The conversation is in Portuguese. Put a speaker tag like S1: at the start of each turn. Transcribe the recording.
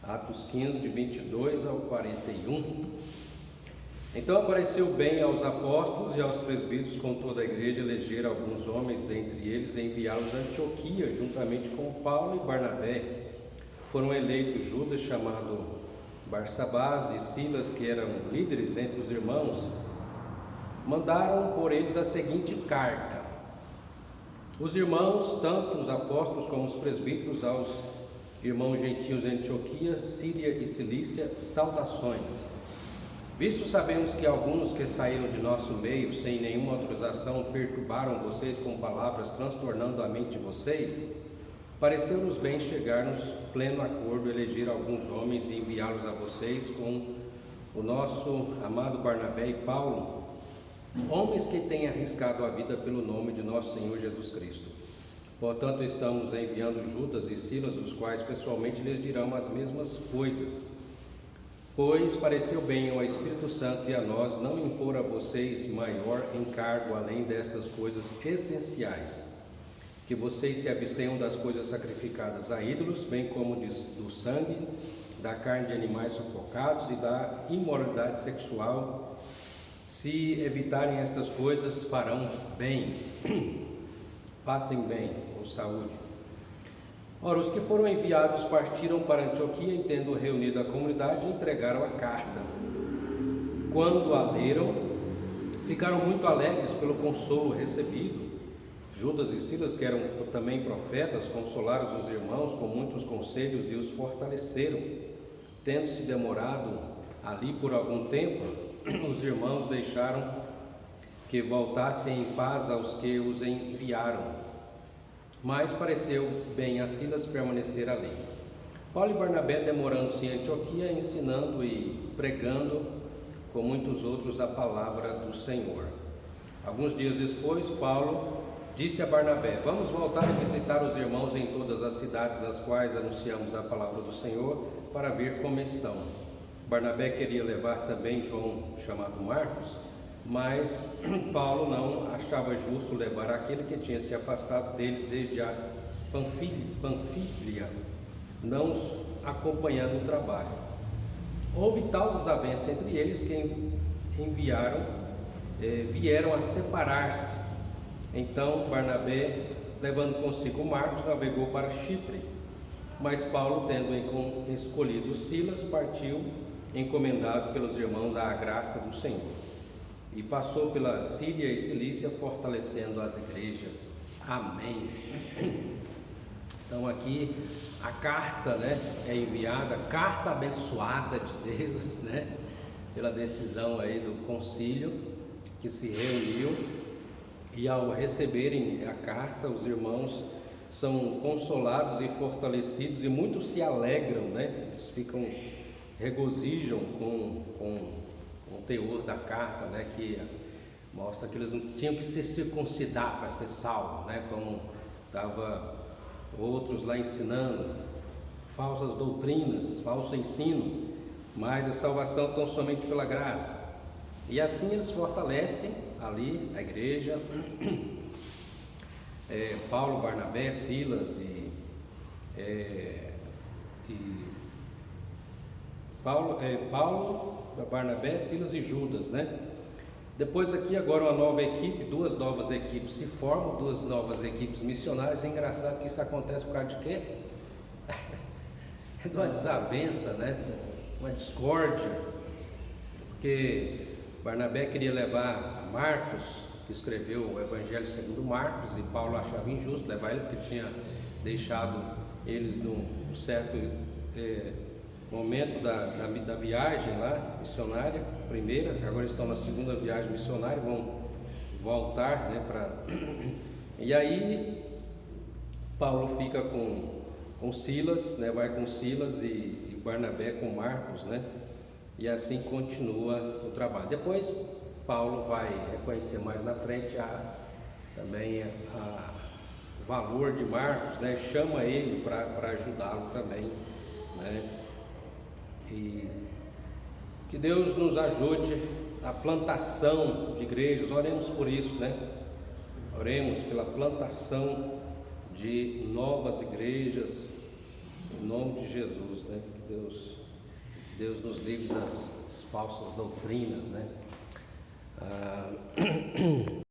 S1: Atos 15, de 22 ao 41. Então apareceu bem aos apóstolos e aos presbíteros com toda a igreja eleger alguns homens dentre eles e enviá-los a Antioquia, juntamente com Paulo e Barnabé. Foram eleitos Judas, chamado Barsabás, e Silas, que eram líderes entre os irmãos. Mandaram por eles a seguinte carta: os irmãos, tanto os apóstolos como os presbíteros, aos irmãos gentios em Antioquia, Síria e Cilícia, saudações. Visto sabemos que alguns que saíram de nosso meio sem nenhuma autorização perturbaram vocês com palavras, transtornando a mente de vocês, pareceu-nos bem chegar-nos pleno acordo, eleger alguns homens e enviá-los a vocês com o nosso amado Barnabé e Paulo, homens que têm arriscado a vida pelo nome de nosso Senhor Jesus Cristo. Portanto, estamos enviando Judas e Silas, os quais pessoalmente lhes dirão as mesmas coisas. Pois pareceu bem ao Espírito Santo e a nós não impor a vocês maior encargo além destas coisas essenciais, que vocês se abstenham das coisas sacrificadas a ídolos, bem como do sangue, da carne de animais sufocados e da imoralidade sexual. Se evitarem estas coisas, farão bem, passem bem, com saúde. Ora, os que foram enviados partiram para Antioquia e, tendo reunido a comunidade, entregaram a carta. Quando a leram, ficaram muito alegres pelo consolo recebido. Judas e Silas, que eram também profetas, consolaram os irmãos com muitos conselhos e os fortaleceram. Tendo-se demorado ali por algum tempo, os irmãos deixaram que voltassem em paz aos que os enviaram. Mas pareceu bem a Silas permanecer ali. Paulo e Barnabé, demorando-se em Antioquia, ensinando e pregando com muitos outros a palavra do Senhor. Alguns dias depois, Paulo disse a Barnabé: vamos voltar e visitar os irmãos em todas as cidades nas quais anunciamos a palavra do Senhor, para ver como estão. Barnabé queria levar também João, chamado Marcos, mas Paulo não achava justo levar aquele que tinha se afastado deles desde a Panfília, não os acompanhando no trabalho. Houve tal desavença entre eles que vieram a separar-se. Então Barnabé, levando consigo Marcos, navegou para Chipre, mas Paulo, tendo escolhido Silas, partiu encomendado pelos irmãos à graça do Senhor. E passou pela Síria e Cilícia, fortalecendo as igrejas. Amém. Então aqui a carta, é enviada, carta abençoada de Deus, pela decisão aí do concílio que se reuniu. E ao receberem a carta, os irmãos são consolados e fortalecidos, e muitos se alegram, eles regozijam com o teor da carta, que mostra que eles não tinham que se circuncidar para ser salvo, como estava outros lá ensinando, falsas doutrinas, falso ensino, mas a salvação tão somente pela graça. E assim eles fortalecem ali a igreja, Paulo, Barnabé, Silas Paulo, Barnabé, Silas e Judas, Depois aqui agora uma nova equipe, duas novas equipes se formam, duas novas equipes missionárias. É engraçado que isso acontece por causa de quê? É de uma desavença, uma discórdia, porque Barnabé queria levar Marcos, que escreveu o Evangelho segundo Marcos, e Paulo achava injusto levar ele, porque tinha deixado eles num certo momento da viagem lá, missionária, primeira, agora estão na segunda viagem missionária, vão voltar, E aí Paulo fica com Silas, vai com Silas e Barnabé com Marcos, E assim continua o trabalho. Depois Paulo vai reconhecer mais na frente também o valor de Marcos, chama ele para ajudá-lo também, E que Deus nos ajude na plantação de igrejas. Oremos por isso, Oremos pela plantação de novas igrejas Em nome de Jesus, né? Que Deus nos livre das falsas doutrinas, né?